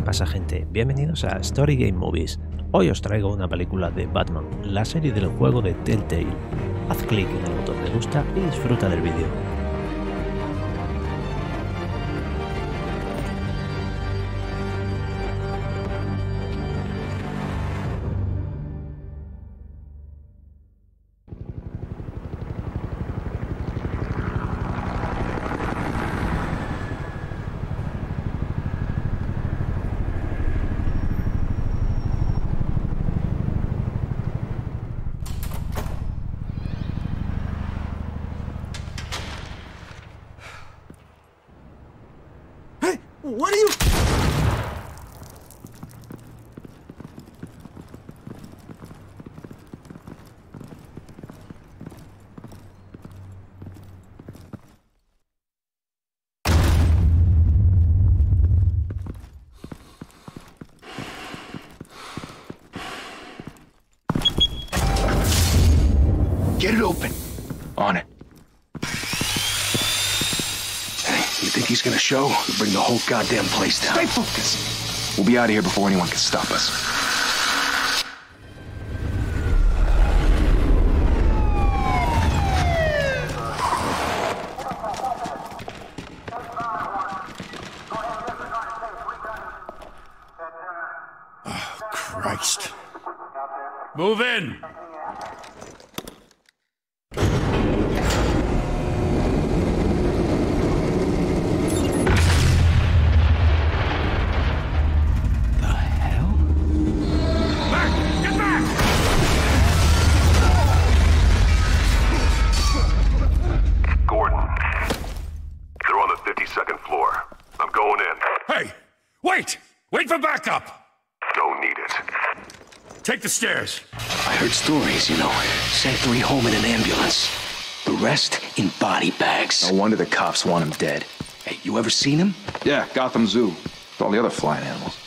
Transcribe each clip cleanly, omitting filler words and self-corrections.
pasa, gente? Bienvenidos a Story Game Movies. Hoy os traigo una película de Batman, la serie del juego de Telltale. Haz clic en el botón de gusta y disfruta del vídeo. What are you... Get it open. On it. You think he's gonna show? We'll bring the whole goddamn place down. Stay focused. We'll be out of here before anyone can stop us. Oh, Christ. Move in! Wait for backup! Don't need it. Take the stairs. I heard stories, you know. Sent 3 home in an ambulance. The rest in body bags. No wonder the cops want him dead. Hey, you ever seen him? Yeah, Gotham Zoo. With all the other flying animals.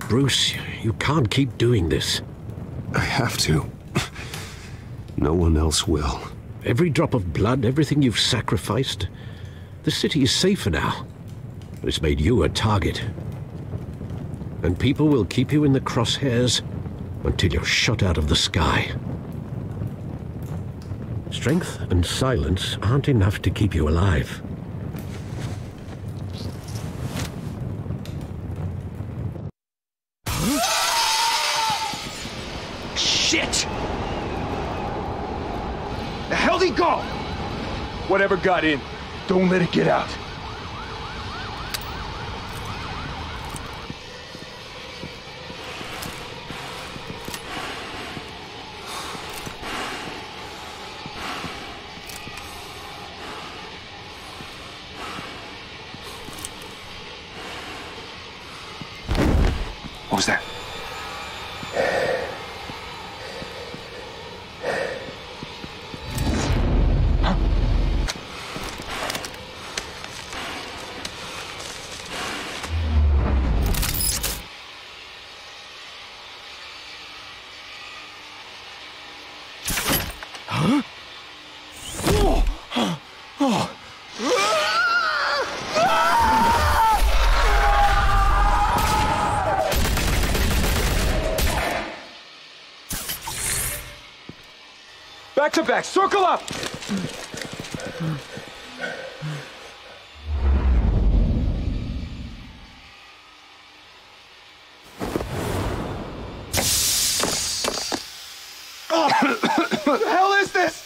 Bruce, you can't keep doing this. I have to. No one else will. Every drop of blood, everything you've sacrificed. The city is safer now, but it's made you a target. And people will keep you in the crosshairs until you're shot out of the sky. Strength and silence aren't enough to keep you alive. Shit! The hell'd he go? Whatever got in, don't let it get out. What was that? Back to back, circle up! What the hell is this?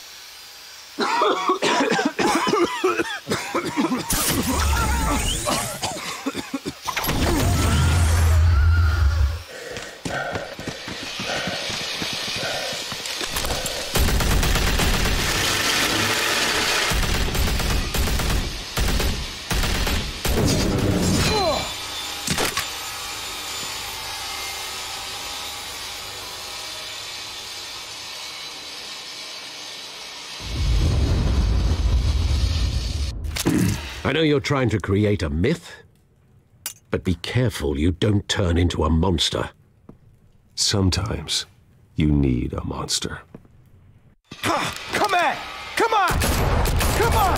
I know you're trying to create a myth, but be careful you don't turn into a monster. Sometimes you need a monster. Come at! Come on! Come on!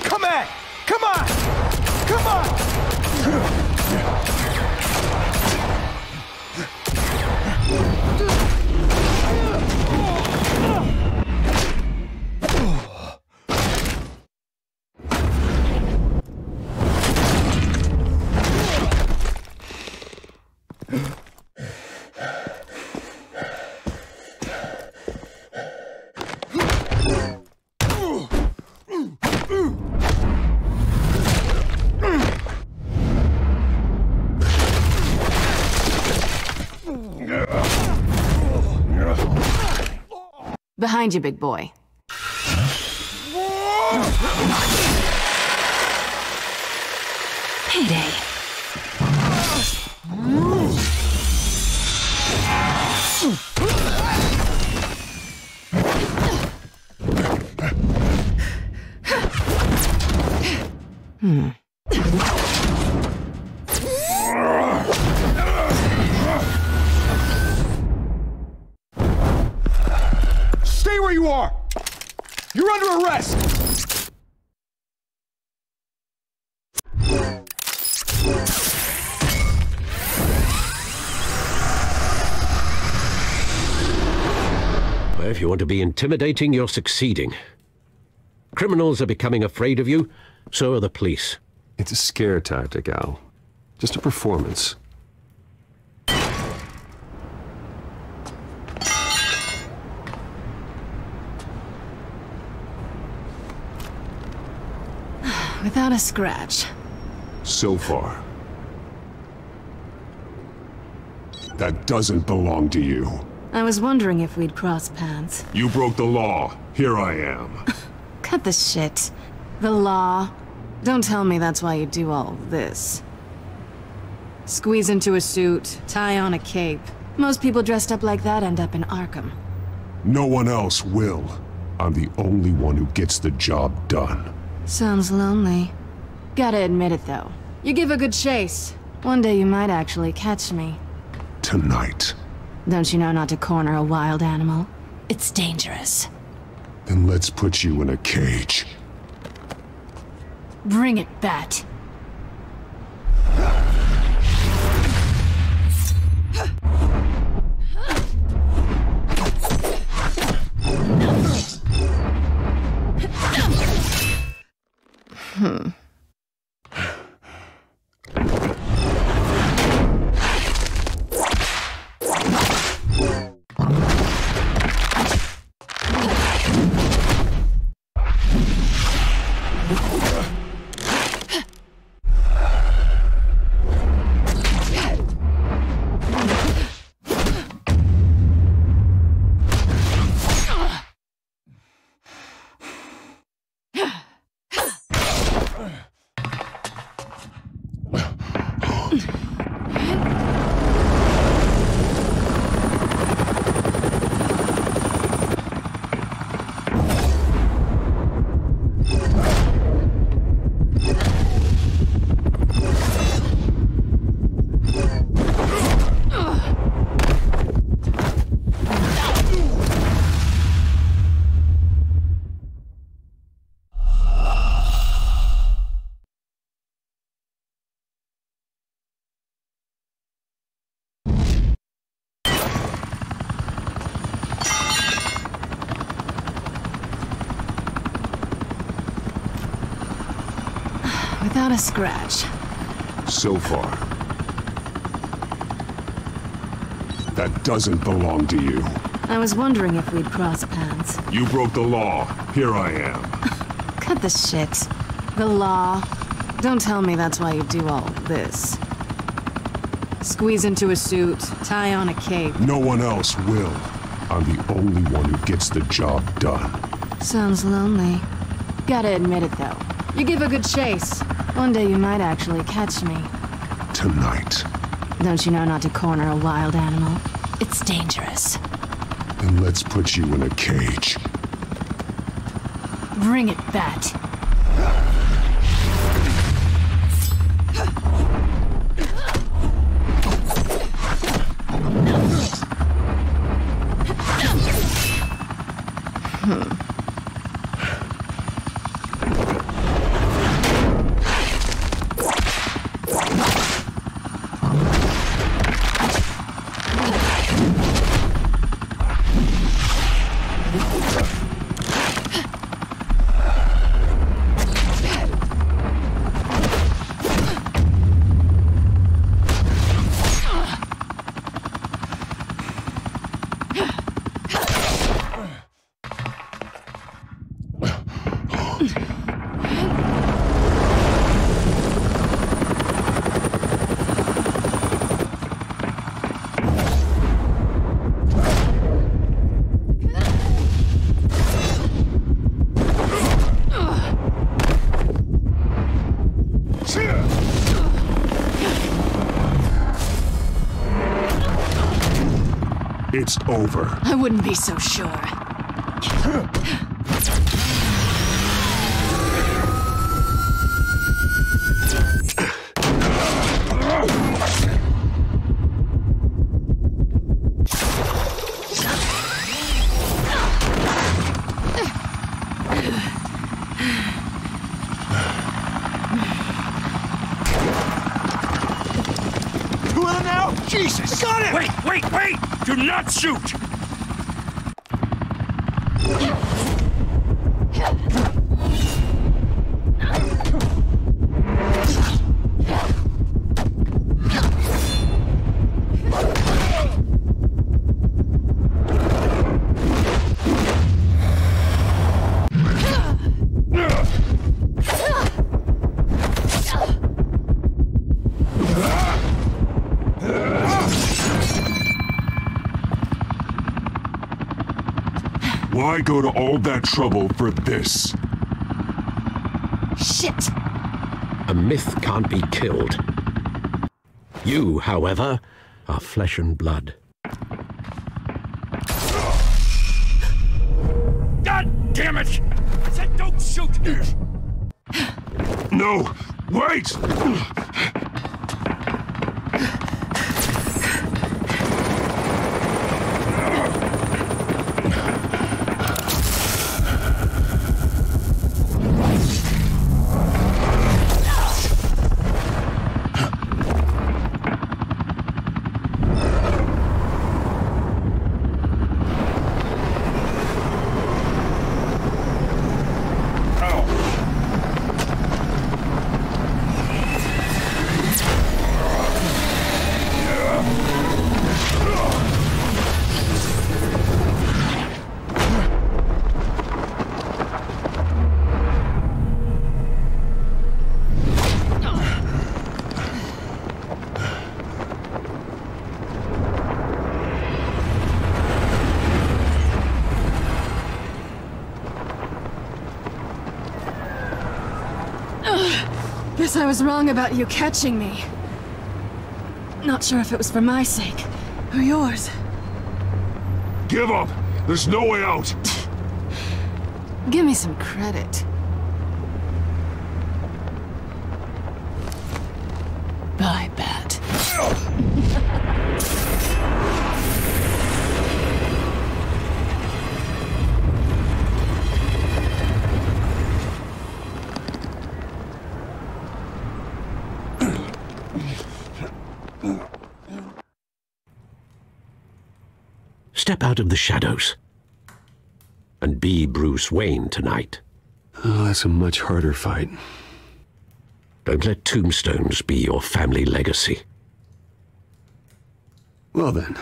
Come at! Come on! Come on! Behind you, big boy. Payday. Stay where you are! You're under arrest! Well, if you want to be intimidating, you're succeeding. Criminals are becoming afraid of you, so are the police. It's a scare tactic, Al. Just a performance. Without a scratch. So far. That doesn't belong to you. I was wondering if we'd cross paths. You broke the law. Here I am. Cut the shit. The law. Don't tell me that's why you do all this. Squeeze into a suit, tie on a cape. Most people dressed up like that end up in Arkham. No one else will. I'm the only one who gets the job done. Sounds lonely. Gotta admit it, though. You give a good chase. One day you might actually catch me. Tonight. Don't you know not to corner a wild animal? It's dangerous. Then let's put you in a cage. Bring it, Bat. Without a scratch. So far. That doesn't belong to you. I was wondering if we'd cross paths. You broke the law. Here I am. Cut the shit. The law. Don't tell me that's why you do all this. Squeeze into a suit, tie on a cape. No one else will. I'm the only one who gets the job done. Sounds lonely. Gotta admit it, though. You give a good chase. One day you might actually catch me. Tonight. Don't you know not to corner a wild animal? It's dangerous. Then let's put you in a cage. Bring it, Bat. It's over. I wouldn't be so sure. Two of them now? Jesus! Got it! Wait! Do not shoot! Why go to all that trouble for this? Shit! A myth can't be killed. You, however, are flesh and blood. God damn it! I said don't shoot! No! Wait! Guess I was wrong about you catching me. Not sure if it was for my sake, or yours. Give up! There's no way out! Give me some credit. Bye, Bat. Step out of the shadows and be Bruce Wayne tonight. Oh, that's a much harder fight. Don't let tombstones be your family legacy. Well then.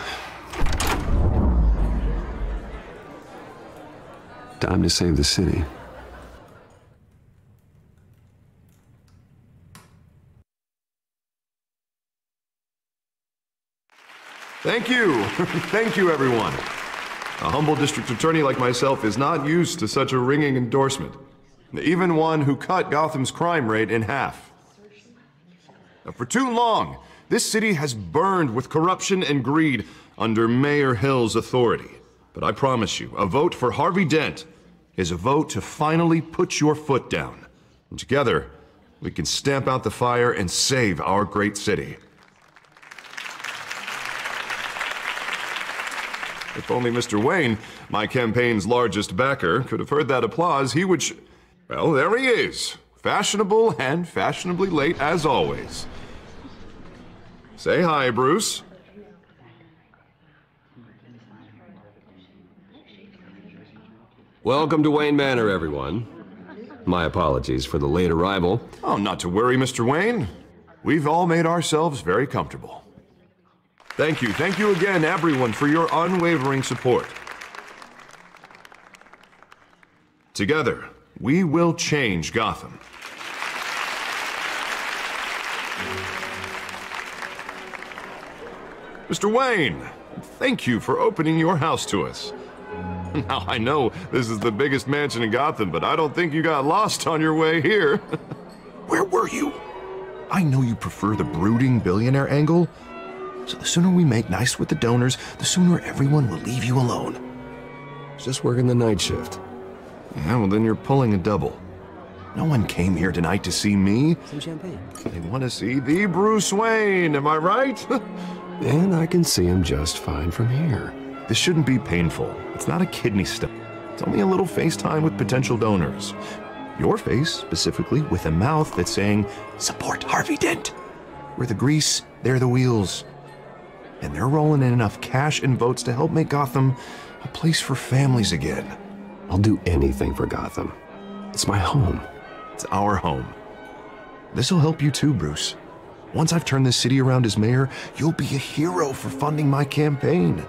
Time to save the city. Thank you. Thank you, everyone. A humble district attorney like myself is not used to such a ringing endorsement. Even one who cut Gotham's crime rate in half. Now, for too long, this city has burned with corruption and greed under Mayor Hill's authority. But I promise you, a vote for Harvey Dent is a vote to finally put your foot down. And together, we can stamp out the fire and save our great city. If only Mr. Wayne, my campaign's largest backer, could have heard that applause, he would well, there he is. Fashionable and fashionably late as always. Say hi, Bruce. Welcome to Wayne Manor, everyone. My apologies for the late arrival. Oh, not to worry, Mr. Wayne. We've all made ourselves very comfortable. Thank you again, everyone, for your unwavering support. Together, we will change Gotham. Mr. Wayne, thank you for opening your house to us. Now, I know this is the biggest mansion in Gotham, but I don't think you got lost on your way here. Where were you? I know you prefer the brooding billionaire angle, so the sooner we make nice with the donors, the sooner everyone will leave you alone. Just working the night shift. Yeah, well then you're pulling a double. No one came here tonight to see me. Some champagne. They want to see the Bruce Wayne, am I right? And I can see him just fine from here. This shouldn't be painful. It's not a kidney stone. It's only a little FaceTime with potential donors. Your face, specifically, with a mouth that's saying, support Harvey Dent. We're the grease, they're the wheels. And they're rolling in enough cash and votes to help make Gotham a place for families again. I'll do anything for Gotham. It's my home. It's our home. This'll help you too, Bruce. Once I've turned this city around as mayor, you'll be a hero for funding my campaign.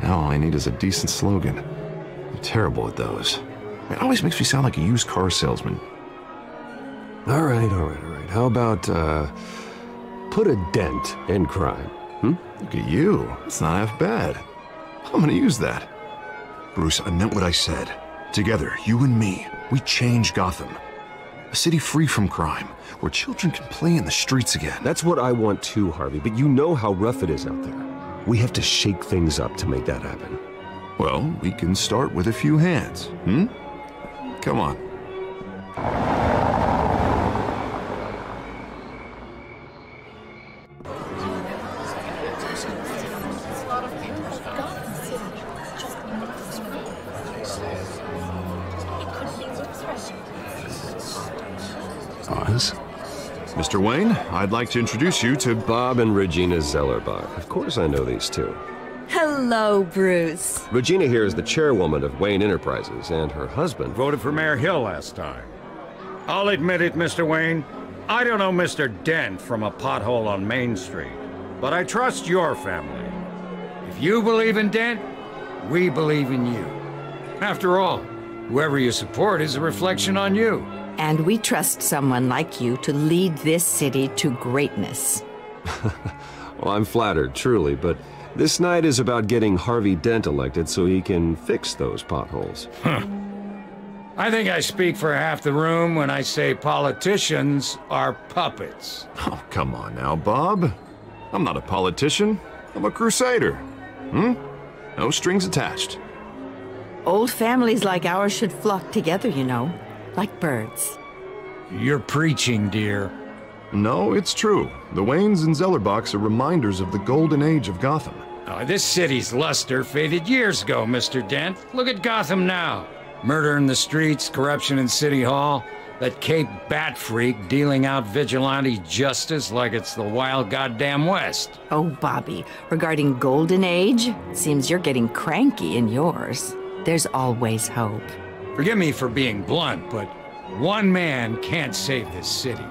Now all I need is a decent slogan. I'm terrible at those. It always makes me sound like a used car salesman. All right. How about, put a dent in crime? Look at you. It's not half bad. I'm gonna use that. Bruce, I meant what I said. Together, you and me, we change Gotham. A city free from crime, where children can play in the streets again. That's what I want too, Harvey, but you know how rough it is out there. We have to shake things up to make that happen. Well, we can start with a few hands, Come on. Oz? Mr. Wayne, I'd like to introduce you to Bob and Regina Zellerbach. Of course I know these two. Hello, Bruce. Regina here is the chairwoman of Wayne Enterprises, and her husband Voted for Mayor Hill last time. I'll admit it, Mr. Wayne. I don't know Mr. Dent from a pothole on Main Street, but I trust your family. If you believe in Dent, we believe in you. After all, whoever you support is a reflection on you. And we trust someone like you to lead this city to greatness. Well, I'm flattered, truly, but this night is about getting Harvey Dent elected so he can fix those potholes. I think I speak for half the room when I say politicians are puppets. Oh, come on now, Bob. I'm not a politician. I'm a crusader. No strings attached. Old families like ours should flock together, you know, like birds. You're preaching, dear. No, it's true. The Waynes and Zellerbachs are reminders of the golden age of Gotham. This city's luster faded years ago, Mr. Dent. Look at Gotham now. Murder in the streets, corruption in City Hall, that Cape Bat freak dealing out vigilante justice like it's the wild goddamn West. Oh, Bobby, regarding Golden Age, seems you're getting cranky in yours. There's always hope. Forgive me for being blunt, but one man can't save this city.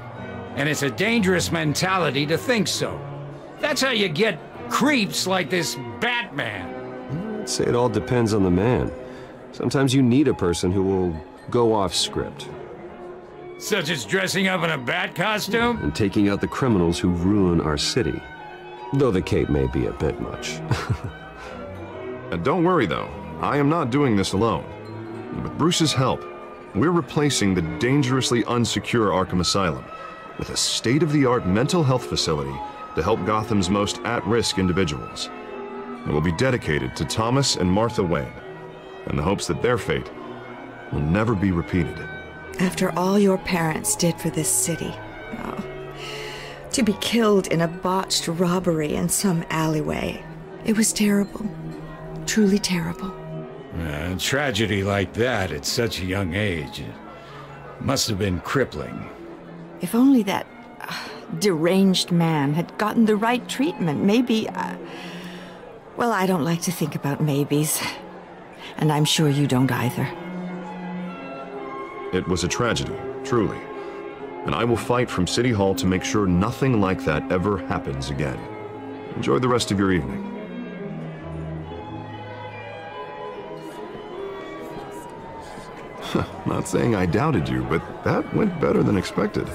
And it's a dangerous mentality to think so. That's how you get creeps like this Batman. I'd say it all depends on the man. Sometimes you need a person who will go off script. Such as dressing up in a bat costume? And taking out the criminals who ruin our city. Though the cape may be a bit much. And don't worry though, I am not doing this alone. With Bruce's help, we're replacing the dangerously unsecure Arkham Asylum with a state-of-the-art mental health facility to help Gotham's most at-risk individuals. It will be dedicated to Thomas and Martha Wayne, in the hopes that their fate will never be repeated. After all your parents did for this city, to be killed in a botched robbery in some alleyway, it was terrible. Truly terrible. A tragedy like that at such a young age must have been crippling. If only that deranged man had gotten the right treatment, maybe... well, I don't like to think about maybes. And I'm sure you don't either. It was a tragedy, truly. And I will fight from City Hall to make sure nothing like that ever happens again. Enjoy the rest of your evening. Not saying I doubted you, but that went better than expected.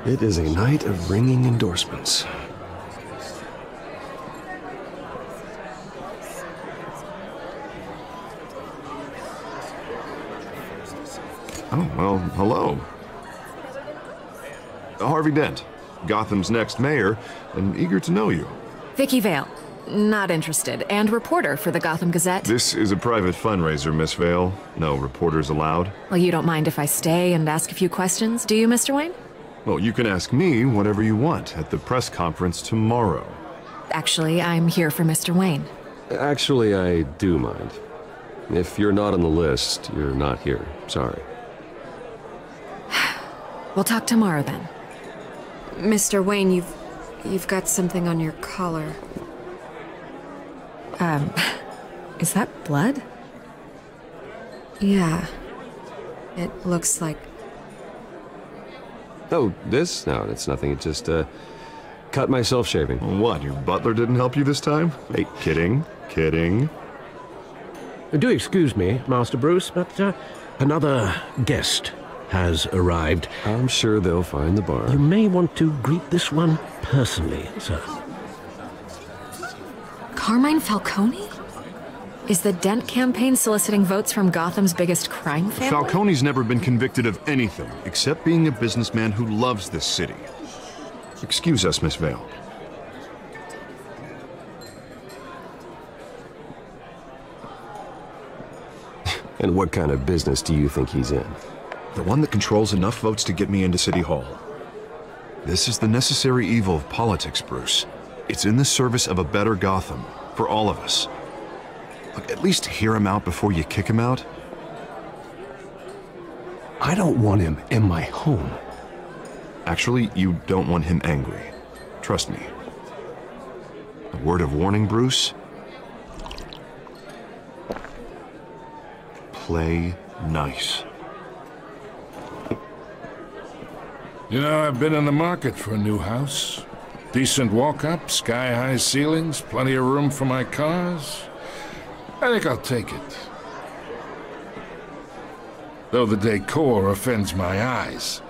It is a night of ringing endorsements. Oh, well, hello. Harvey Dent, Gotham's next mayor, and eager to know you. Vicky Vale, not interested, and reporter for the Gotham Gazette. This is a private fundraiser, Miss Vale. No reporters allowed. Well, you don't mind if I stay and ask a few questions, do you, Mr. Wayne? Well, you can ask me whatever you want at the press conference tomorrow. Actually, I'm here for Mr. Wayne. Actually, I do mind. If you're not on the list, you're not here. Sorry. We'll talk tomorrow then. Mr. Wayne, you've got something on your collar. Is that blood? Yeah. It looks like... Oh, this? No, it's nothing. It just, cut myself shaving. What, your butler didn't help you this time? Hey, kidding. Do excuse me, Master Bruce, but, another guest has arrived. I'm sure they'll find the bar. You may want to greet this one personally, sir. Carmine Falcone? Is the Dent campaign soliciting votes from Gotham's biggest crime family? Falcone's never been convicted of anything, except being a businessman who loves this city. Excuse us, Miss Vale. And what kind of business do you think he's in? The one that controls enough votes to get me into City Hall. This is the necessary evil of politics, Bruce. It's in the service of a better Gotham, for all of us. Look, at least hear him out before you kick him out. I don't want him in my home. Actually, you don't want him angry. Trust me. A word of warning, Bruce? Play nice. You know, I've been in the market for a new house. Decent walk-up, sky-high ceilings, plenty of room for my cars. I think I'll take it. Though the decor offends my eyes.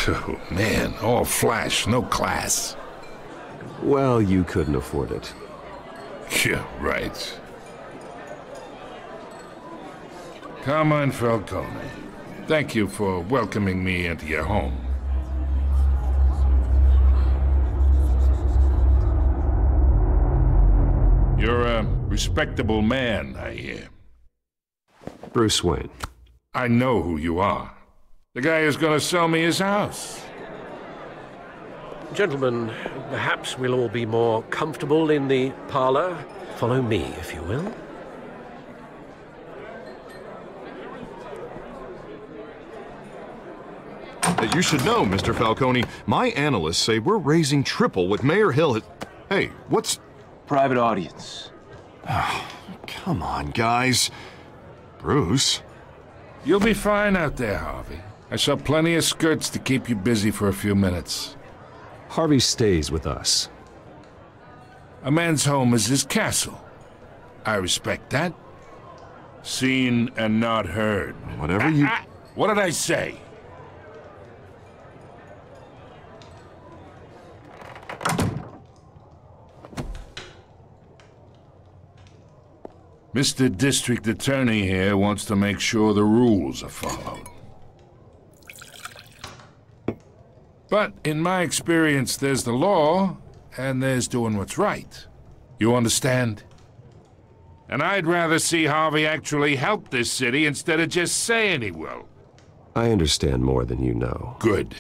Oh, man, all flash, no class. Well, you couldn't afford it. Yeah, right. Carmine Falcone, thank you for welcoming me into your home. You're a respectable man, I hear. Bruce Wayne. I know who you are. The guy who's gonna sell me his house. Gentlemen, perhaps we'll all be more comfortable in the parlor. Follow me, if you will. You should know, Mr. Falcone, my analysts say we're raising triple what Mayor Hill has... Hey, what's... Private audience. Oh, come on, guys. Bruce? You'll be fine out there, Harvey. I saw plenty of skirts to keep you busy for a few minutes. Harvey stays with us. A man's home is his castle. I respect that. Seen and not heard. Whatever you... What did I say? Mr. District Attorney here wants to make sure the rules are followed. But in my experience, there's the law, and there's doing what's right. You understand? And I'd rather see Harvey actually help this city instead of just saying he will. I understand more than you know. Good.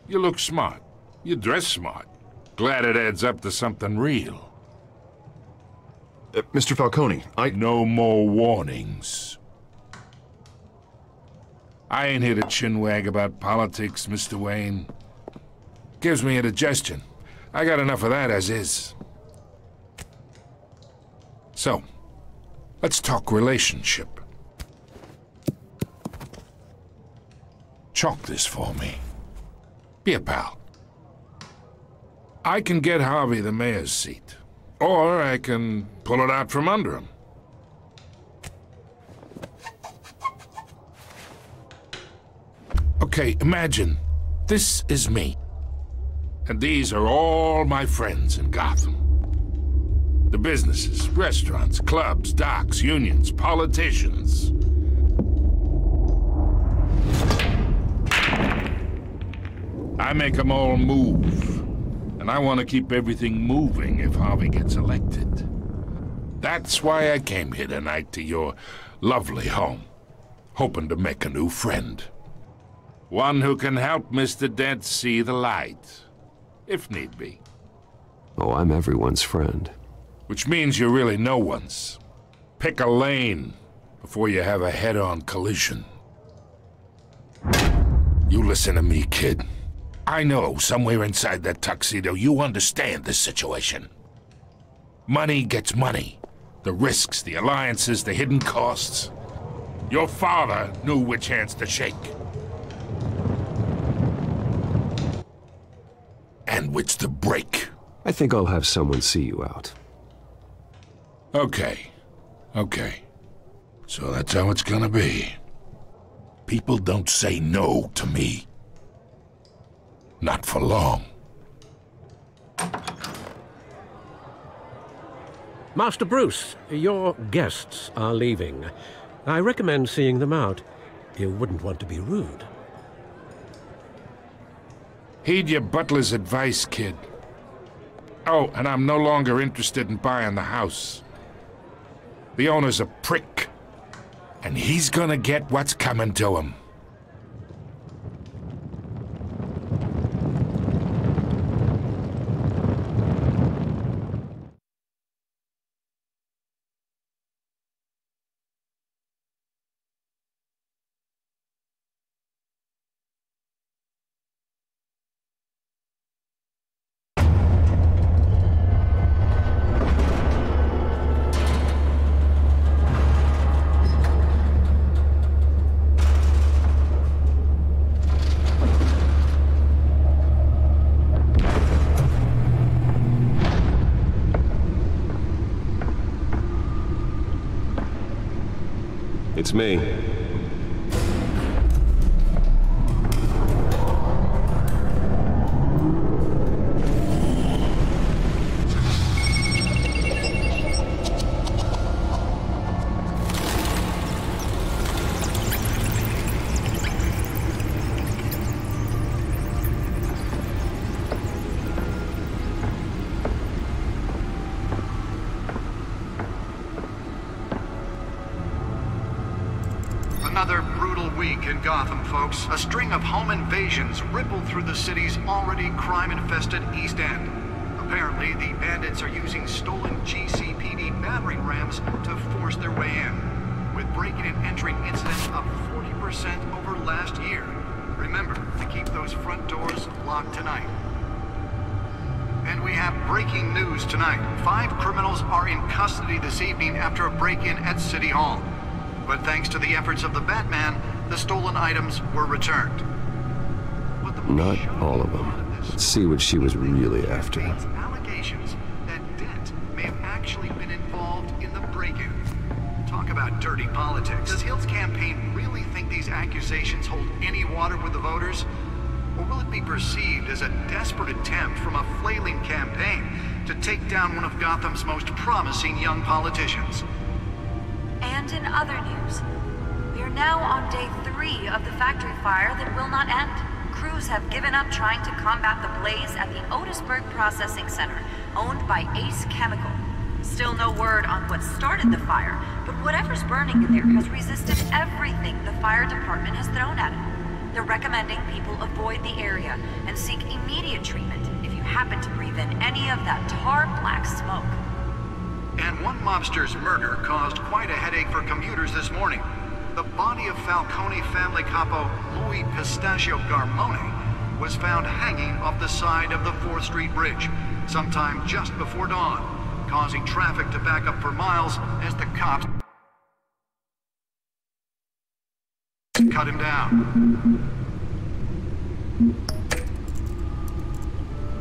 You look smart. You dress smart. Glad it adds up to something real. Mr. Falcone, No more warnings. I ain't here to chinwag about politics, Mr. Wayne. Gives me indigestion. I got enough of that as is. So, let's talk relationship. Chalk this for me. Be a pal. I can get Harvey the mayor's seat. Or I can pull it out from under him. Okay, imagine this is me. And these are all my friends in Gotham. The businesses, restaurants, clubs, docks, unions, politicians. I make them all move. And I want to keep everything moving if Harvey gets elected. That's why I came here tonight to your lovely home, hoping to make a new friend. One who can help Mr. Dent see the light, if need be. Oh, I'm everyone's friend. Which means you're really no one's. Pick a lane before you have a head-on collision. You listen to me, kid. I know somewhere inside that tuxedo you understand this situation. Money gets money. The risks, the alliances, the hidden costs. Your father knew which hands to shake. And which to break. I think I'll have someone see you out. Okay. So that's how it's gonna be. People don't say no to me. Not for long. Master Bruce, your guests are leaving. I recommend seeing them out. You wouldn't want to be rude. Heed your butler's advice, kid. Oh, and I'm no longer interested in buying the house. The owner's a prick. And he's gonna get what's coming to him. It's me. Another brutal week in Gotham, folks. A string of home invasions rippled through the city's already crime-infested East End. Apparently, the bandits are using stolen GCPD battering rams to force their way in, with breaking and entering incidents up 40% over last year. Remember to keep those front doors locked tonight. And we have breaking news tonight. 5 criminals are in custody this evening after a break-in at City Hall. But thanks to the efforts of the Batman, the stolen items were returned. not all of them. Let's see what she was really after. Allegations that Dent may have actually been involved in the break-in. Talk about dirty politics. Does Hill's campaign really think these accusations hold any water with the voters? Or will it be perceived as a desperate attempt from a flailing campaign to take down one of Gotham's most promising young politicians? And in other news, we are now on day 3 of the factory fire that will not end. Crews have given up trying to combat the blaze at the Otisburg Processing Center, owned by Ace Chemical. Still no word on what started the fire, but whatever's burning in there has resisted everything the fire department has thrown at it. They're recommending people avoid the area and seek immediate treatment if you happen to breathe in any of that tar black smoke. And one mobster's murder caused quite a headache for commuters this morning. The body of Falcone family capo Louis Pistachio Garmone was found hanging off the side of the 4th Street Bridge sometime just before dawn, causing traffic to back up for miles as the cops cut him down.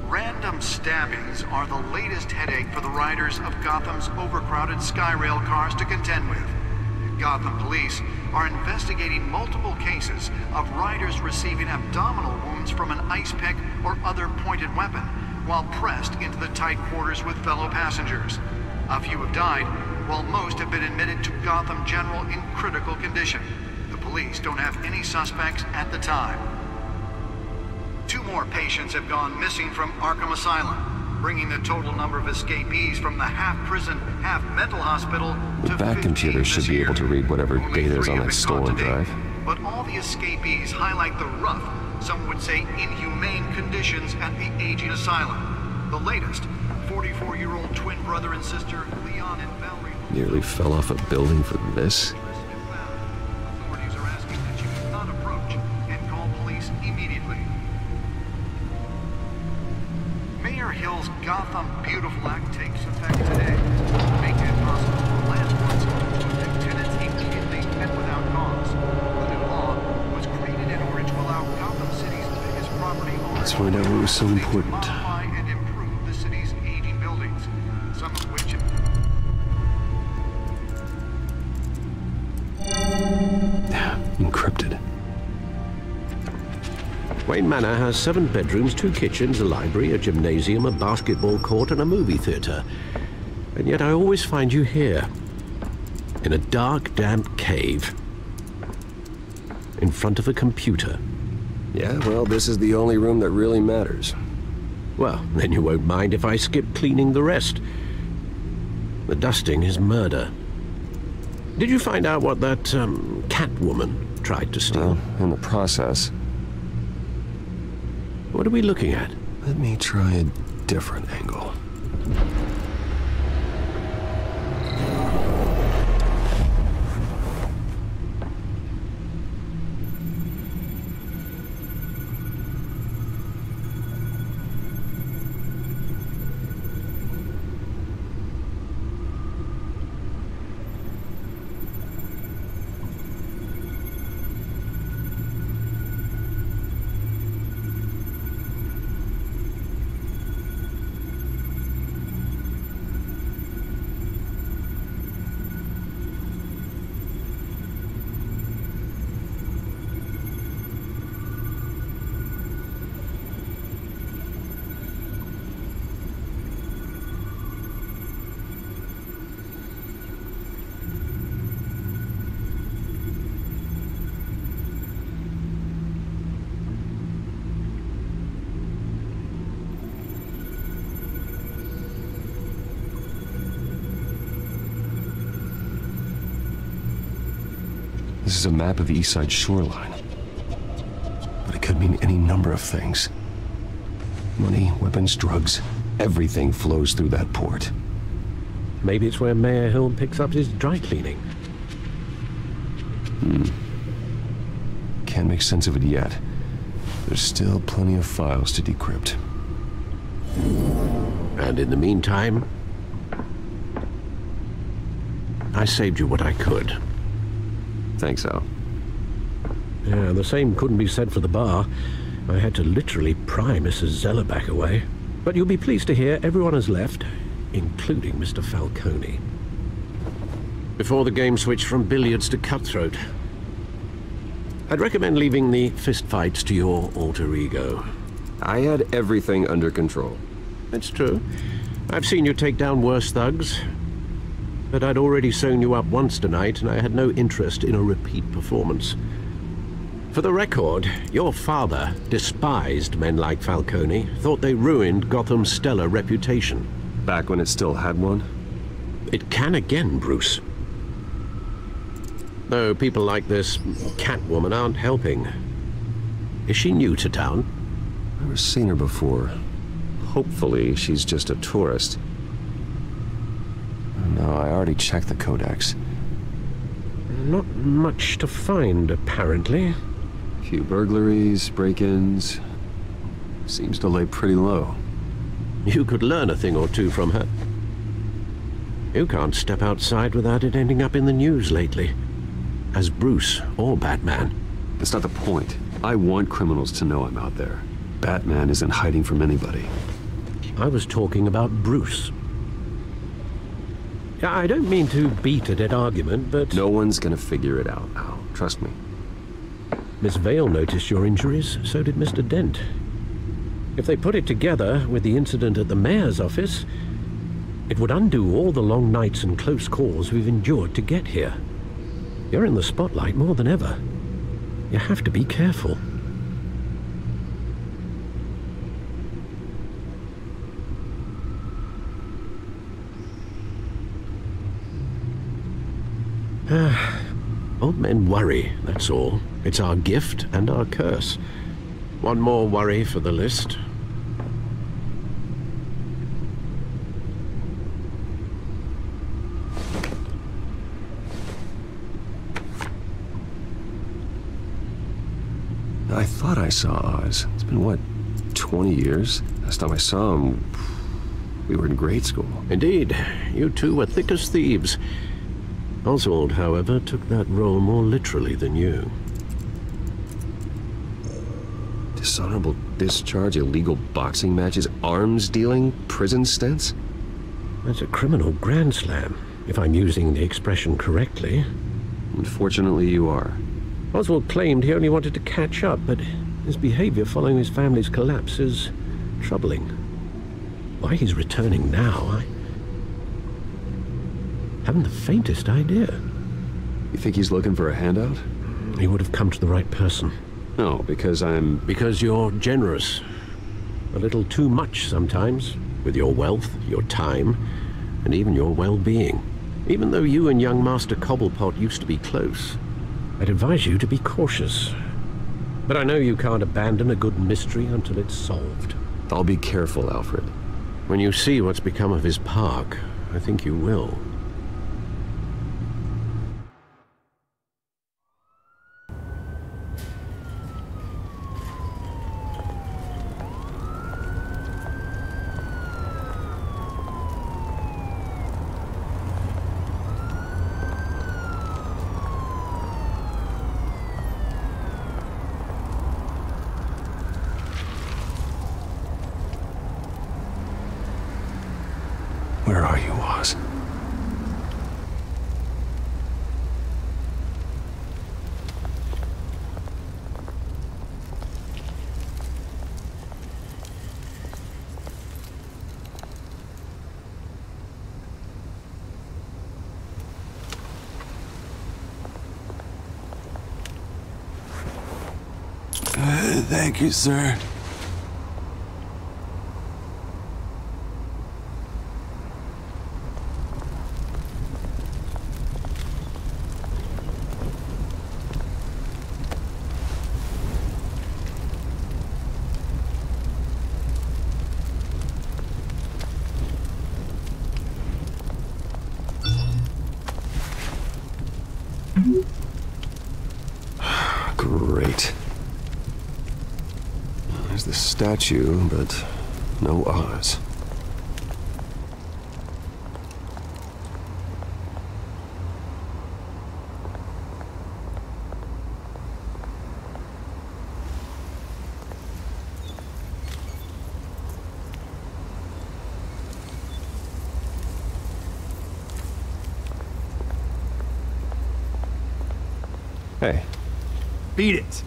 Random stabbings are the latest headache for the riders of Gotham's overcrowded Skyrail cars to contend with. Gotham police are investigating multiple cases of riders receiving abdominal wounds from an ice pick or other pointed weapon while pressed into the tight quarters with fellow passengers. A few have died, while most have been admitted to Gotham General in critical condition. The police don't have any suspects at the time. 2 more patients have gone missing from Arkham Asylum, bringing the total number of escapees from the half-prison, half-mental hospital to 15 Back computer should be able to read whatever data is on that stolen drive. But all the escapees highlight the rough, some would say inhumane conditions at the aging asylum. The latest, 44-year-old twin brother and sister Leon and Valerie Nearly fell off a building for this. Authorities are asking that you do not approach and call police immediately. Mayor Hill's Gotham Beautiful Act takes effect today, making it possible for landlords to evict tenants immediately and without cause. The new law was created in order to allow Gotham City's biggest property owners Let's find out what was so important. modify and improve the city's aging buildings, some of which Encrypted. Wayne Manor has 7 bedrooms, 2 kitchens, a library, a gymnasium, a basketball court, and a movie theater. And yet I always find you here, in a dark, damp cave, in front of a computer. Yeah, well, this is the only room that really matters. Well, then you won't mind if I skip cleaning the rest. The dusting is murder. Did you find out what that, Catwoman tried to steal? Well, in the process. What are we looking at? Let me try a different angle. This is a map of the East Side shoreline. But it could mean any number of things. Money, weapons, drugs, everything flows through that port. Maybe it's where Mayor Hill picks up his dry cleaning. Can't make sense of it yet. There's still plenty of files to decrypt. And in the meantime, I saved you what I could. Thanks, Al. Yeah, the same couldn't be said for the bar. I had to literally pry Mrs. Zeller back away. But you'll be pleased to hear everyone has left, including Mr. Falcone. Before the game switched from billiards to cutthroat. I'd recommend leaving the fistfights to your alter ego. I had everything under control. It's true. I've seen you take down worse thugs. But I'd already sewn you up once tonight, and I had no interest in a repeat performance. For the record, your father despised men like Falcone, thought they ruined Gotham's stellar reputation. Back when it still had one? It can again, Bruce. Though people like this Catwoman aren't helping. Is she new to town? I've never seen her before. Hopefully, she's just a tourist. No, I already checked the codex. Not much to find, apparently. Few burglaries, break-ins. Seems to lay pretty low. You could learn a thing or two from her. You can't step outside without it ending up in the news lately. As Bruce or Batman. That's not the point. I want criminals to know I'm out there. Batman isn't hiding from anybody. I was talking about Bruce. I don't mean to beat a dead argument, but... No one's gonna figure it out, Al. Trust me. Miss Vale noticed your injuries, so did Mr. Dent. If they put it together with the incident at the mayor's office, it would undo all the long nights and close calls we've endured to get here. You're in the spotlight more than ever. You have to be careful. Old men worry, that's all. It's our gift and our curse. One more worry for the list. I thought I saw Oz. It's been, what, 20 years? Last time I saw him, we were in grade school. Indeed. You two were thick as thieves. Oswald, however, took that role more literally than you. Dishonorable discharge, illegal boxing matches, arms dealing, prison stints? That's a criminal grand slam, if I'm using the expression correctly. Unfortunately, you are. Oswald claimed he only wanted to catch up, but his behavior following his family's collapse is troubling. Why he's returning now, I haven't the faintest idea. You think he's looking for a handout? He would have come to the right person. No, because I'm... Because you're generous. A little too much sometimes, with your wealth, your time, and even your well-being. Even though you and young Master Cobblepot used to be close, I'd advise you to be cautious. But I know you can't abandon a good mystery until it's solved. I'll be careful, Alfred. When you see what's become of his park, I think you will. Where are you, Oz? Thank you, sir. Great. There's the statue, but no Oz. Hey. Beat it.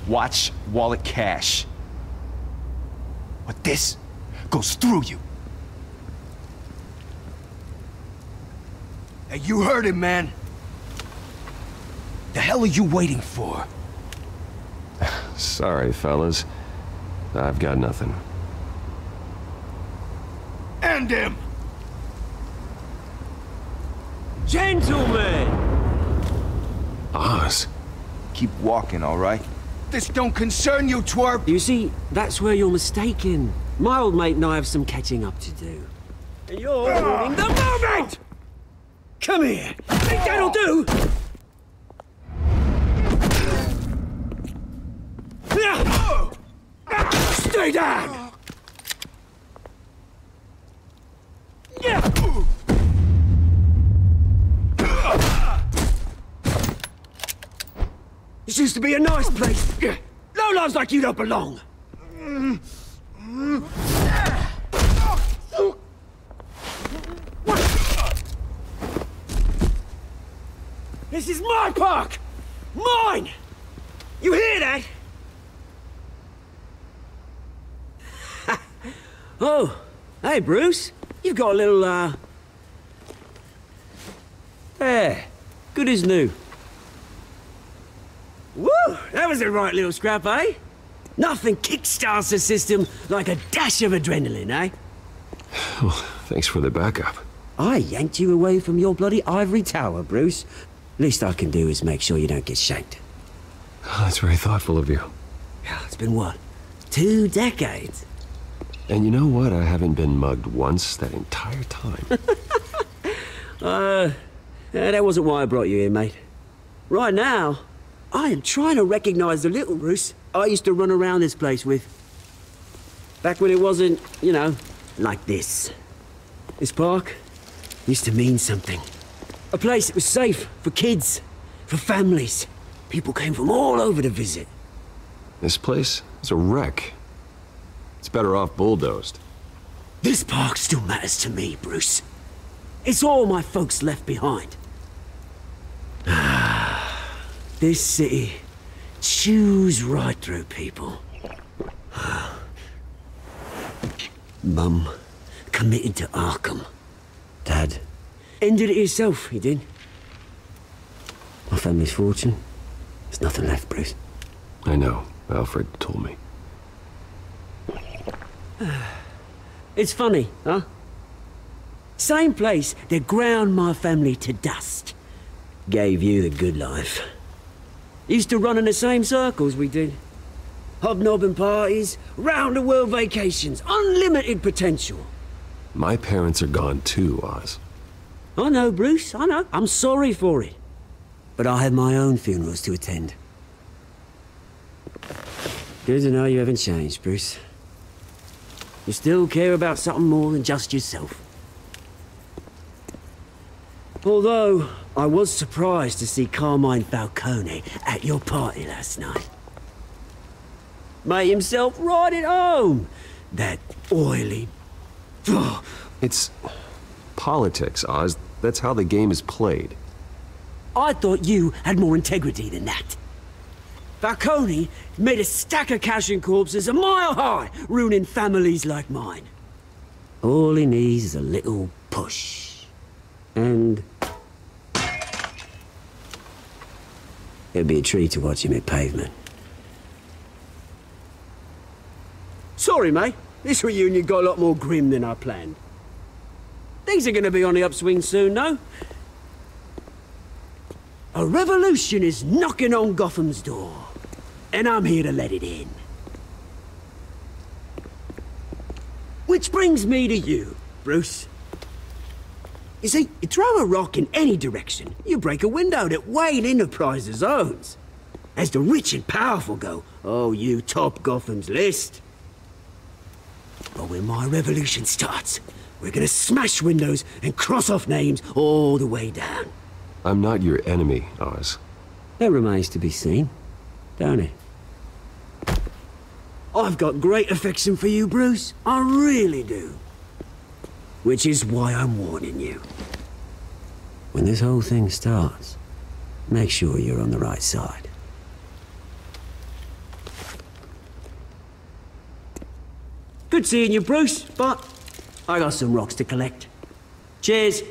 Watch wallet cash. But this goes through you. Hey, you heard him, man. The hell are you waiting for? Sorry, fellas. I've got nothing. End him! Gentlemen! Oz. Keep walking, all right? This don't concern you, twerp! You see, that's where you're mistaken. My old mate and I have some catching up to do. And you're ruining the moment! Come here! Think that'll do? Stay down! This used to be a nice place. Lowlifes like you don't belong. This is my park! Mine! You hear that? Oh, hey, Bruce. You've got a little, There. Good as new. Woo! That was a right little scrap, eh? Nothing kickstarts the system like a dash of adrenaline, eh? Well, thanks for the backup. I yanked you away from your bloody ivory tower, Bruce. Least I can do is make sure you don't get shanked. Oh, that's very thoughtful of you. Yeah, it's been what? 2 decades? And you know what? I haven't been mugged once that entire time. That wasn't why I brought you here, mate. Right now, I am trying to recognize the little Bruce I used to run around this place with. Back when it wasn't, you know, like this. This park used to mean something. A place that was safe for kids, for families. People came from all over to visit. This place is a wreck. It's better off bulldozed. This park still matters to me, Bruce. It's all my folks left behind. This city chews right through people. Mum committed to Arkham. Dad ended it himself, he did. My family's fortune. There's nothing left, Bruce. I know. Alfred told me. It's funny, huh? Same place that ground my family to dust. Gave you the good life. Used to run in the same circles we did. Hobnobbing parties, round-the-world vacations, unlimited potential. My parents are gone too, Oz. I know, Bruce, I know. I'm sorry for it. But I have my own funerals to attend. Good to know you haven't changed, Bruce. You still care about something more than just yourself. Although, I was surprised to see Carmine Falcone at your party last night. Made himself right at home. That oily... It's politics, Oz. That's how the game is played. I thought you had more integrity than that. Falcone made a stack of cash and corpses a mile high, ruining families like mine. All he needs is a little push. And... it'd be a treat to watch him hit pavement. Sorry, mate. This reunion got a lot more grim than I planned. Things are gonna be on the upswing soon, no? A revolution is knocking on Gotham's door, and I'm here to let it in. Which brings me to you. Bruce. You see, you throw a rock in any direction, you break a window that Wayne Enterprises owns. As the rich and powerful go, oh, you top Gotham's list. But when my revolution starts, we're gonna smash windows and cross off names all the way down. I'm not your enemy, Oz. That remains to be seen, don't it? I've got great affection for you, Bruce. I really do. Which is why I'm warning you. When this whole thing starts, make sure you're on the right side. Good seeing you, Bruce, but I got some rocks to collect. Cheers.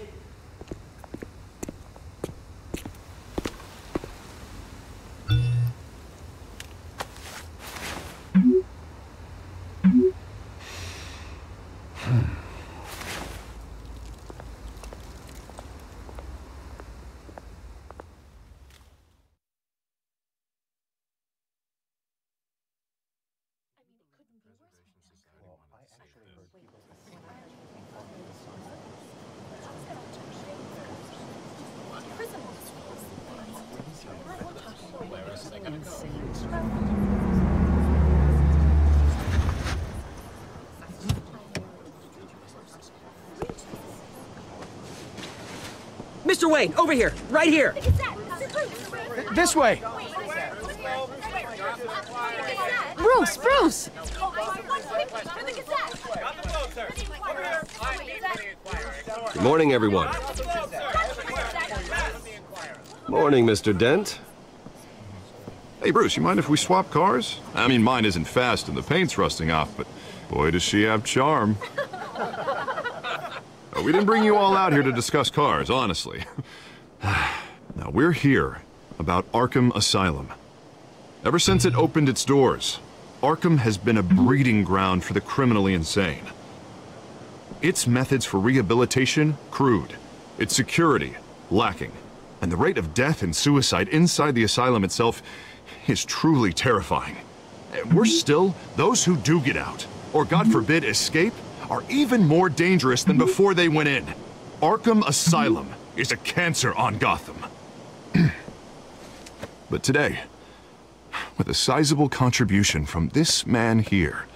Mr. Wayne, over here, right here. This way. Bruce, Bruce! Good morning, everyone. Morning, Mr. Dent. Hey, Bruce, you mind if we swap cars? I mean, mine isn't fast and the paint's rusting off, but boy, does she have charm. We didn't bring you all out here to discuss cars, honestly. Now, we're here about Arkham Asylum. Ever since it opened its doors, Arkham has been a breeding ground for the criminally insane. Its methods for rehabilitation, crude. Its security, lacking. And the rate of death and suicide inside the asylum itself is truly terrifying. Worse still, those who do get out, or God forbid escape, are even more dangerous than before they went in. Arkham Asylum is a cancer on Gotham. But today, with a sizable contribution from this man here,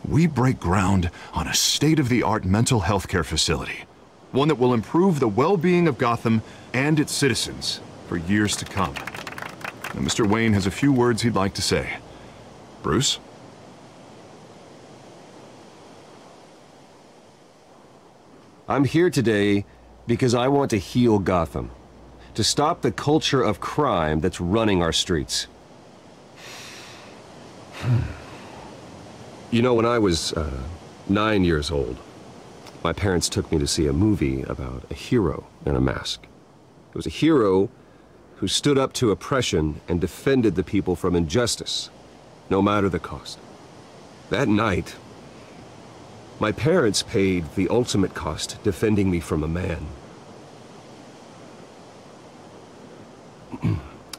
we break ground on a state-of-the-art mental health care facility. One that will improve the well-being of Gotham and its citizens for years to come. Now, Mr. Wayne has a few words he'd like to say. Bruce? I'm here today because I want to heal Gotham. To stop the culture of crime that's running our streets. You know, when I was 9 years old, my parents took me to see a movie about a hero in a mask. It was a hero who stood up to oppression and defended the people from injustice, no matter the cost. That night, my parents paid the ultimate cost defending me from a man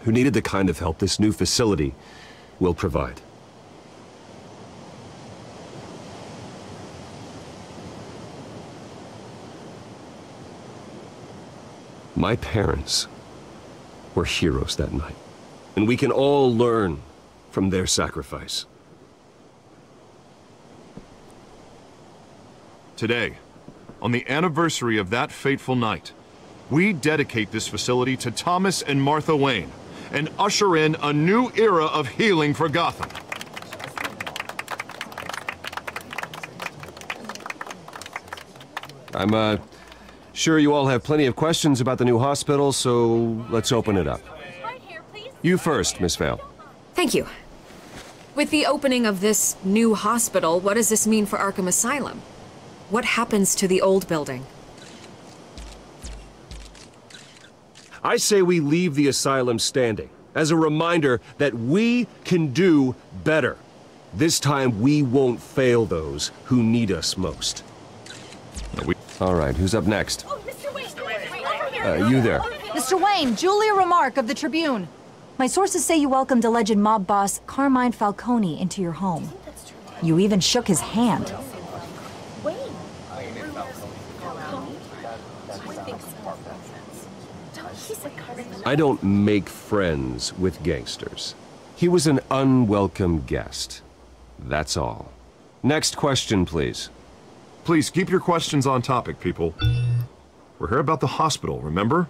who needed the kind of help this new facility will provide. My parents were heroes that night, and we can all learn from their sacrifice. Today, on the anniversary of that fateful night, we dedicate this facility to Thomas and Martha Wayne and usher in a new era of healing for Gotham. I'm sure you all have plenty of questions about the new hospital, so let's open it up. You first, Miss Vale. Thank you. With the opening of this new hospital, what does this mean for Arkham Asylum? What happens to the old building? I say we leave the asylum standing, as a reminder that we can do better. This time we won't fail those who need us most. All right, who's up next? You there. Mr. Wayne, Julia Remark of the Tribune. My sources say you welcomed alleged mob boss Carmine Falcone into your home. You even shook his hand. I don't make friends with gangsters. He was an unwelcome guest. That's all. Next question, please. Please keep your questions on topic, people. We're here about the hospital, remember?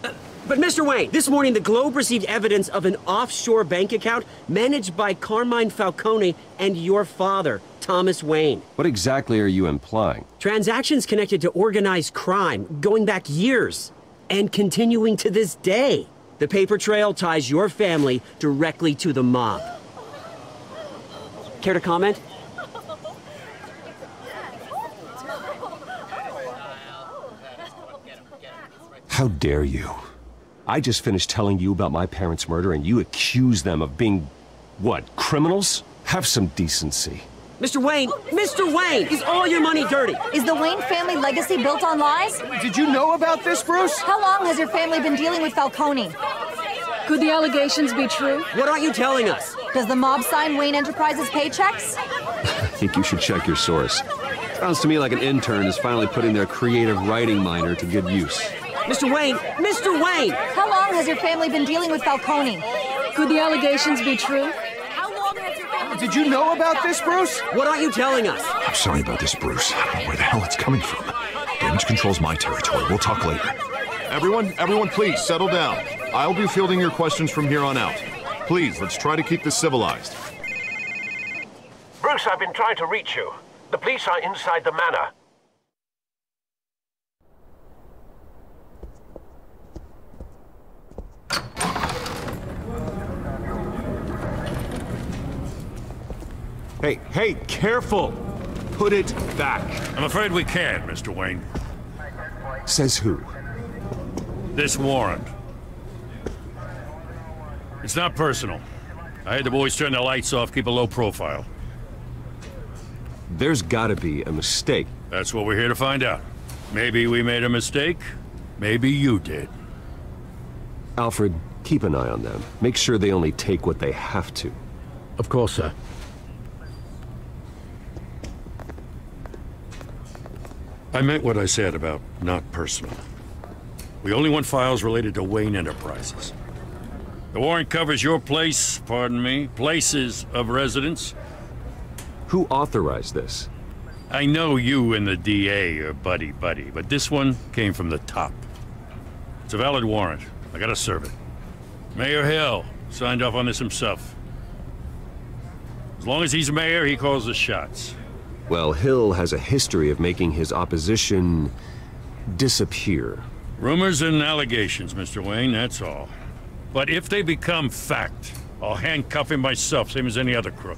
But Mr. Wayne, this morning the Globe received evidence of an offshore bank account managed by Carmine Falcone and your father, Thomas Wayne. What exactly are you implying? Transactions connected to organized crime, going back years, and continuing to this day. The paper trail ties your family directly to the mob. Care to comment? How dare you? I just finished telling you about my parents' murder and you accuse them of being, what, criminals? Have some decency. Mr. Wayne, is all your money dirty? Is the Wayne family legacy built on lies? Did you know about this, Bruce? How long has your family been dealing with Falcone? Could the allegations be true? What aren't you telling us? Does the mob sign Wayne Enterprises paychecks? I think you should check your source. Sounds to me like an intern is finally putting their creative writing minor to good use. Mr. Wayne! How long has your family been dealing with Falcone? Could the allegations be true? How long has your family... Did you know about this, Bruce? What aren't you telling us? I'm sorry about this, Bruce. I don't know where the hell it's coming from. Damage control's my territory. We'll talk later. Everyone, please, settle down. I'll be fielding your questions from here on out. Please, let's try to keep this civilized. Bruce, I've been trying to reach you. The police are inside the manor. Hey, careful! Put it back. I'm afraid we can't, Mr. Wayne. Says who? This warrant. It's not personal. I had the boys turn the lights off, keep a low profile. There's gotta be a mistake. That's what we're here to find out. Maybe we made a mistake. Maybe you did. Alfred, keep an eye on them. Make sure they only take what they have to. Of course, sir. I meant what I said about not personal. We only want files related to Wayne Enterprises. The warrant covers your place, pardon me, places of residence. Who authorized this? I know you and the DA are buddy-buddy, but this one came from the top. It's a valid warrant. I gotta serve it. Mayor Hill signed off on this himself. As long as he's mayor, he calls the shots. Well, Hill has a history of making his opposition disappear. Rumors and allegations, Mr. Wayne, that's all. But if they become fact, I'll handcuff him myself, same as any other crook.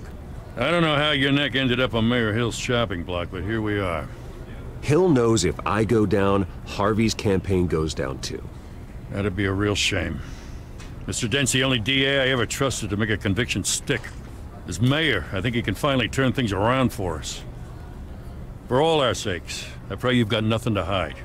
I don't know how your neck ended up on Mayor Hill's chopping block, but here we are. Hill knows if I go down, Harvey's campaign goes down too. That'd be a real shame. Mr. Dent's the only DA I ever trusted to make a conviction stick. As mayor, I think he can finally turn things around for us. For all our sakes, I pray you've got nothing to hide.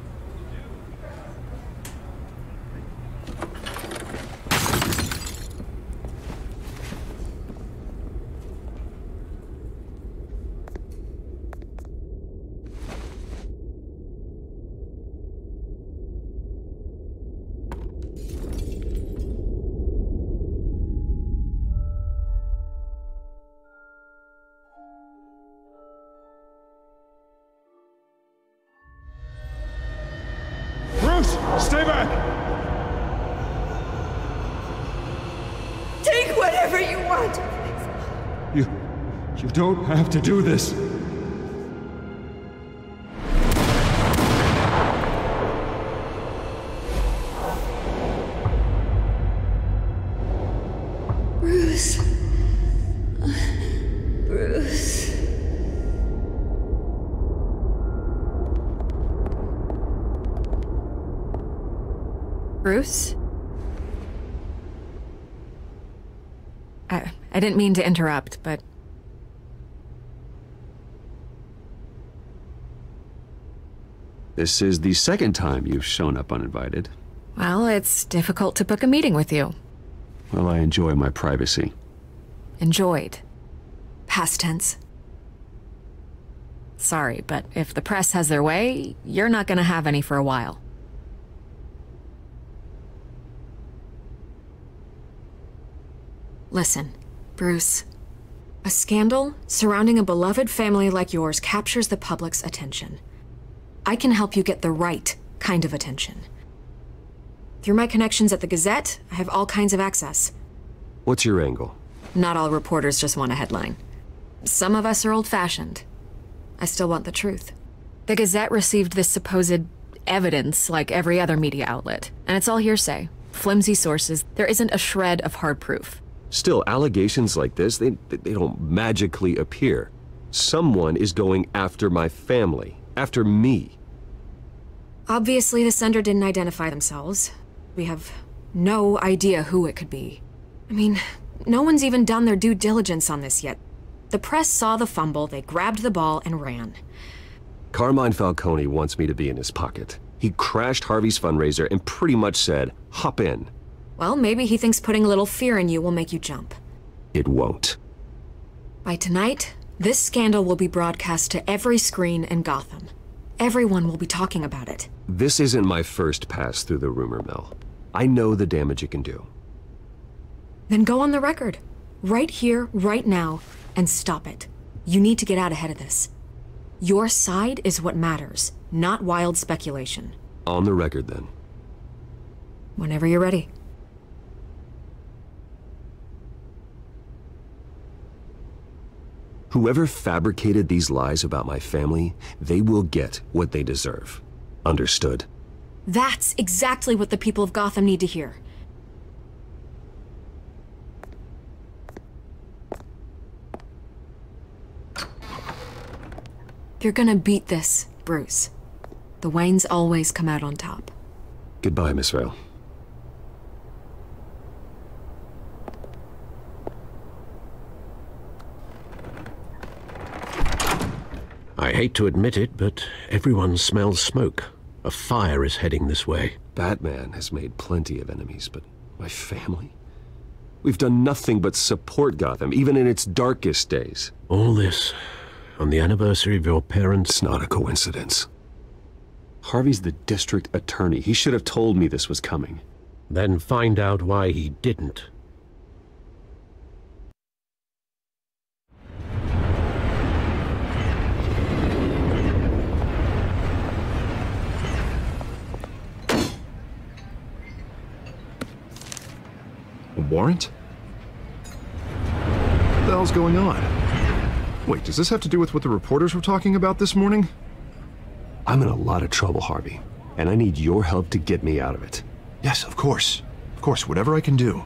Stay back! Take whatever you want. You don't have to do this. Bruce. Bruce. Bruce? I didn't mean to interrupt, but... This is the second time you've shown up uninvited. Well, it's difficult to book a meeting with you. Well, I enjoy my privacy. Enjoyed. Past tense. Sorry, but if the press has their way, you're not gonna have any for a while. Listen, Bruce. A scandal surrounding a beloved family like yours captures the public's attention. I can help you get the right kind of attention. Through my connections at the Gazette, I have all kinds of access. What's your angle? Not all reporters just want a headline. Some of us are old-fashioned. I still want the truth. The Gazette received this supposed evidence like every other media outlet, and it's all hearsay. Flimsy sources. There isn't a shred of hard proof. Still, allegations like this, they don't magically appear. Someone is going after my family, after me. Obviously, the sender didn't identify themselves. We have no idea who it could be. I mean, no one's even done their due diligence on this yet. The press saw the fumble, they grabbed the ball and ran. Carmine Falcone wants me to be in his pocket. He crashed Harvey's fundraiser and pretty much said, hop in. Well, maybe he thinks putting a little fear in you will make you jump. It won't. By tonight, this scandal will be broadcast to every screen in Gotham. Everyone will be talking about it. This isn't my first pass through the rumor mill. I know the damage it can do. Then go on the record. Right here, right now, and stop it. You need to get out ahead of this. Your side is what matters, not wild speculation. On the record, then. Whenever you're ready. Whoever fabricated these lies about my family, they will get what they deserve. Understood? That's exactly what the people of Gotham need to hear. You're gonna beat this, Bruce. The Waynes always come out on top. Goodbye, Miss Vale. I hate to admit it, but everyone smells smoke. A fire is heading this way. Batman has made plenty of enemies, but my family? We've done nothing but support Gotham, even in its darkest days. All this on the anniversary of your parents'... It's not a coincidence. Harvey's the district attorney. He should have told me this was coming. Then find out why he didn't. A warrant? What the hell's going on? Wait, does this have to do with what the reporters were talking about this morning? I'm in a lot of trouble, Harvey, and I need your help to get me out of it. Yes, of course. Of course, whatever I can do.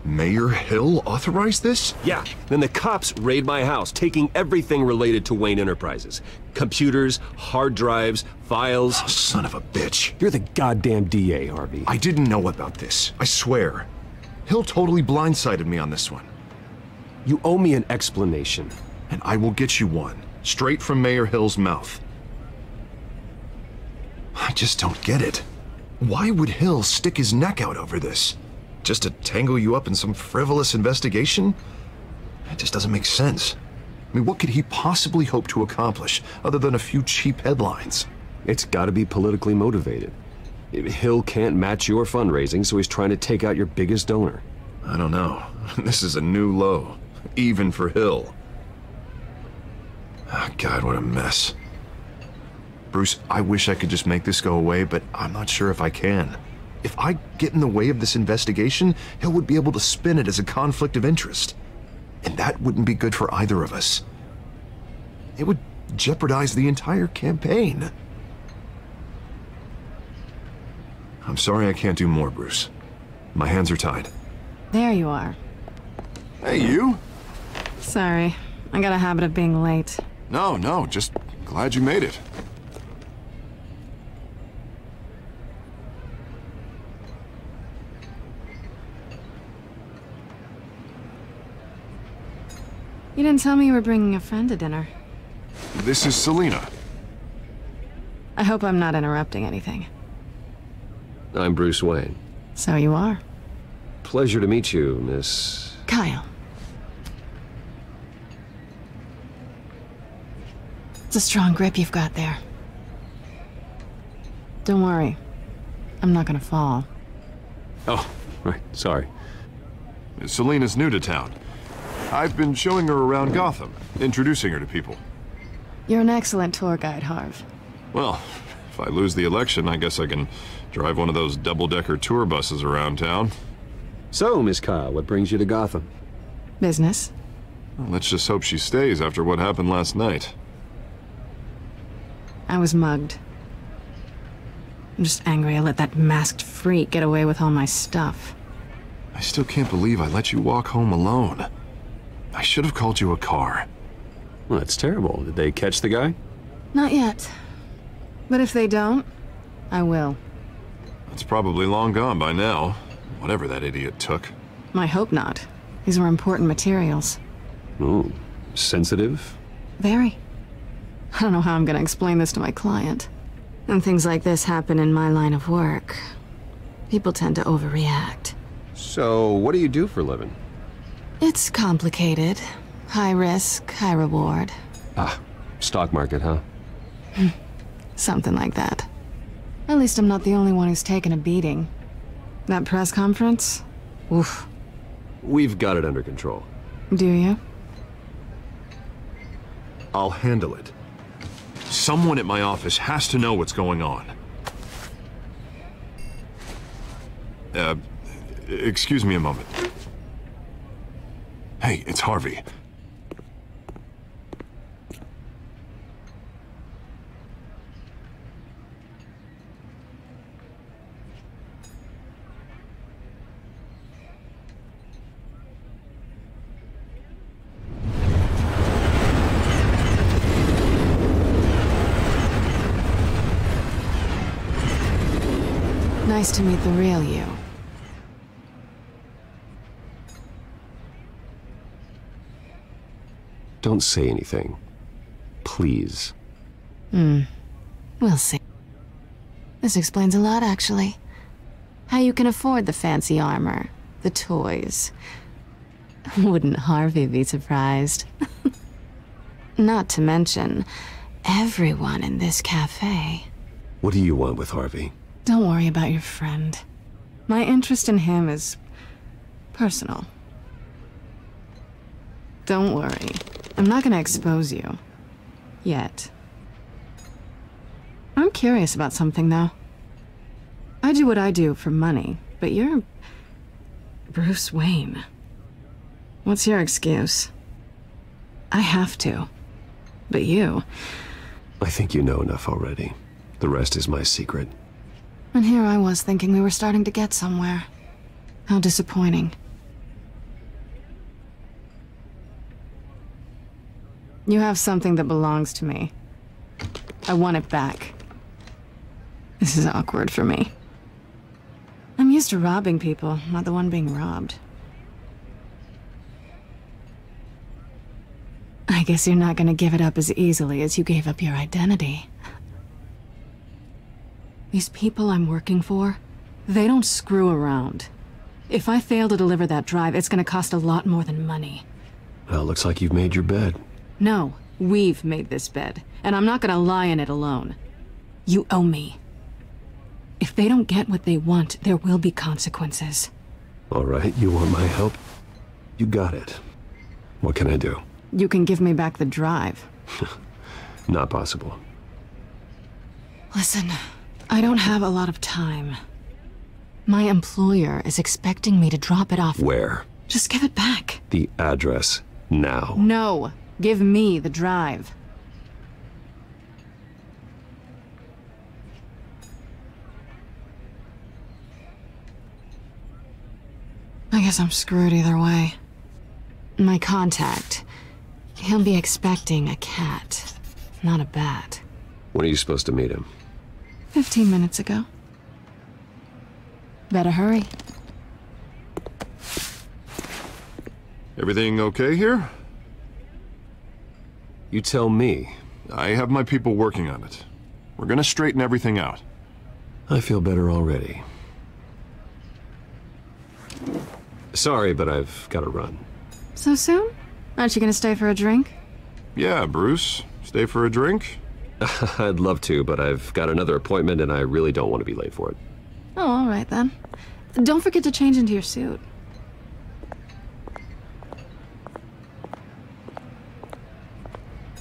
Mayor Hill authorized this? Yeah, then the cops raid my house, taking everything related to Wayne Enterprises. Computers, hard drives, files. Oh, son of a bitch. You're the goddamn DA, Harvey. I didn't know about this, I swear. Hill totally blindsided me on this one. You owe me an explanation. And I will get you one, straight from Mayor Hill's mouth. I just don't get it. Why would Hill stick his neck out over this? Just to tangle you up in some frivolous investigation? It just doesn't make sense. I mean, what could he possibly hope to accomplish other than a few cheap headlines? It's gotta be politically motivated. Hill can't match your fundraising, so he's trying to take out your biggest donor. I don't know. This is a new low, even for Hill. Oh, God, what a mess. Bruce, I wish I could just make this go away, but I'm not sure if I can. If I get in the way of this investigation, Hill would be able to spin it as a conflict of interest. And that wouldn't be good for either of us. It would jeopardize the entire campaign. I'm sorry I can't do more, Bruce. My hands are tied. There you are. Hey, you! Sorry, I got a habit of being late. No, just glad you made it. You didn't tell me you were bringing a friend to dinner. This is Selina. I hope I'm not interrupting anything. I'm Bruce Wayne. So you are. Pleasure to meet you, Miss... Kyle. It's a strong grip you've got there. Don't worry. I'm not gonna fall. Oh, right, sorry. Selina's new to town. I've been showing her around Gotham, introducing her to people. You're an excellent tour guide, Harv. Well, if I lose the election, I guess I can drive one of those double-decker tour buses around town. So, Miss Kyle, what brings you to Gotham? Business. Well, let's just hope she stays after what happened last night. I was mugged. I'm just angry I let that masked freak get away with all my stuff. I still can't believe I let you walk home alone. I should have called you a car. Well, that's terrible. Did they catch the guy? Not yet. But if they don't, I will. It's probably long gone by now, whatever that idiot took. I hope not. These were important materials. Ooh, sensitive? Very. I don't know how I'm gonna explain this to my client. And things like this happen in my line of work. People tend to overreact. So, what do you do for a living? It's complicated. High risk, high reward. Ah, stock market, huh? Something like that. At least I'm not the only one who's taken a beating. That press conference? Oof. We've got it under control. Do you? I'll handle it. Someone at my office has to know what's going on. Excuse me a moment. Hey, it's Harvey. Nice to meet the real you. Don't say anything. Please. We'll see. This explains a lot, actually. How you can afford the fancy armor, the toys. Wouldn't Harvey be surprised? Not to mention, everyone in this cafe. What do you want with Harvey? Don't worry about your friend. My interest in him is personal. Don't worry. I'm not gonna expose you. Yet. I'm curious about something, though. I do what I do for money, but you're Bruce Wayne. What's your excuse? I have to. But you... I think you know enough already. The rest is my secret. And here I was thinking we were starting to get somewhere. How disappointing. You have something that belongs to me. I want it back. This is awkward for me. I'm used to robbing people, not the one being robbed. I guess you're not gonna give it up as easily as you gave up your identity. These people I'm working for, they don't screw around. If I fail to deliver that drive, it's gonna cost a lot more than money. Well, looks like you've made your bed. No, we've made this bed, and I'm not gonna lie in it alone. You owe me. If they don't get what they want, there will be consequences. All right, you want my help? You got it. What can I do? You can give me back the drive. Not possible. Listen, I don't have a lot of time. My employer is expecting me to drop it off. Where? Just give it back. The address, now. No, give me the drive. I guess I'm screwed either way. My contact, he'll be expecting a cat, not a bat. When are you supposed to meet him? 15 minutes ago. Better hurry. Everything okay here? You tell me. I have my people working on it. We're gonna straighten everything out. I feel better already. Sorry, but I've got to run. So soon? Aren't you gonna stay for a drink? Yeah, Bruce. Stay for a drink? I'd love to, but I've got another appointment and I really don't want to be late for it. Oh, all right then. Don't forget to change into your suit.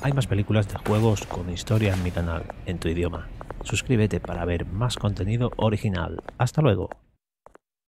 Hay más películas de juegos con historia en mi canal, en tu idioma. Suscríbete para ver más contenido original. ¡Hasta luego!